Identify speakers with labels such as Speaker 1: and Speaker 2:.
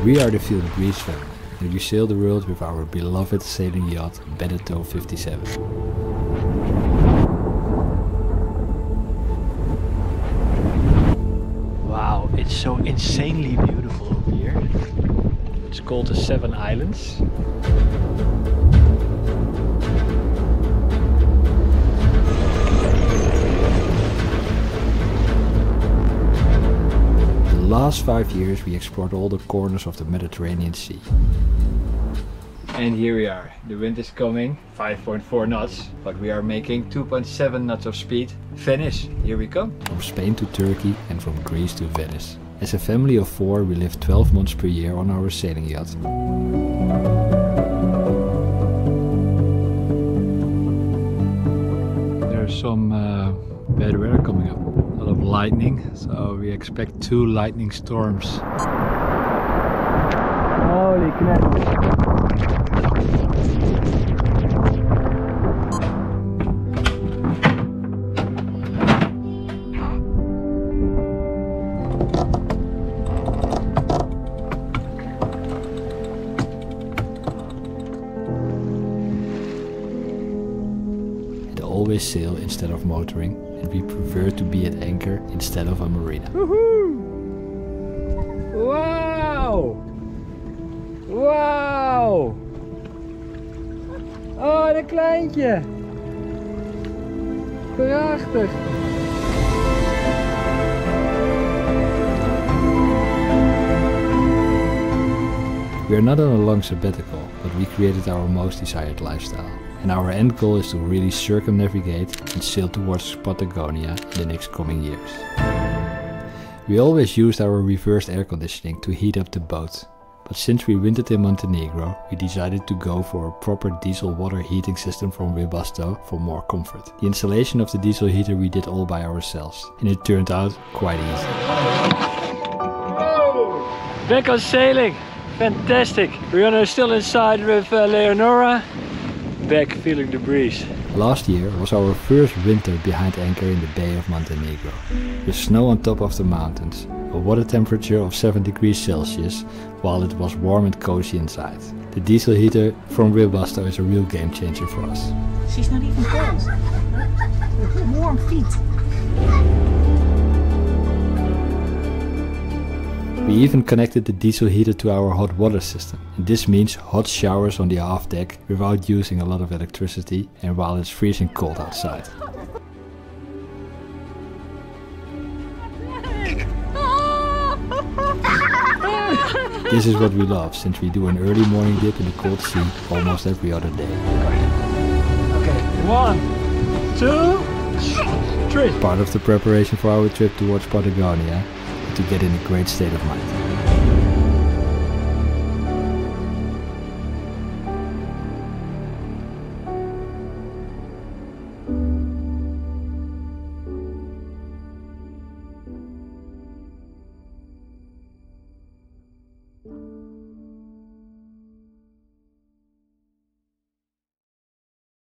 Speaker 1: We are the Feel the Breeze family, and we sail the world with our beloved sailing yacht Beneteau 57. Wow, it's so insanely beautiful over here. It's called the Seven Islands. The last 5 years we explored all the corners of the Mediterranean Sea. And here we are. The wind is coming, 5.4 knots, but we are making 2.7 knots of speed. Venice, here we come. From Spain to Turkey and from Greece to Venice. As a family of 4, we live 12 months per year on our sailing yacht. There's some bad weather coming up. A lot of lightning, so we expect 2 lightning storms. Holy crap! Always sail instead of motoring, and we prefer to be at anchor instead of a marina. Woohoo! Wow! Wow! Oh, dat kleintje! Prachtig! We are not on a long sabbatical, but we created our most desired lifestyle. And our end goal is to really circumnavigate and sail towards Patagonia in the next coming years. We always used our reversed air conditioning to heat up the boat, but since we wintered in Montenegro, we decided to go for a proper diesel water heating system from Webasto for more comfort. The installation of the diesel heater we did all by ourselves, and it turned out quite easy. Whoa! Back on sailing! Fantastic! We're still inside with Leonora. Back feeling the breeze. Last year was our first winter behind anchor in the Bay of Montenegro, with snow on top of the mountains, a water temperature of 7 degrees Celsius, while it was warm and cozy inside. The diesel heater from Webasto is a real game changer for us.
Speaker 2: She's not even cold. Warm feet.
Speaker 1: We even connected the diesel heater to our hot water system, and this means hot showers on the aft deck without using a lot of electricity and while it's freezing cold outside. This is what we love, since we do an early morning dip in the cold sea almost every other day.
Speaker 3: Okay, 1, 2, 3.
Speaker 1: Part of the preparation for our trip towards Patagonia, to get in a great state of mind.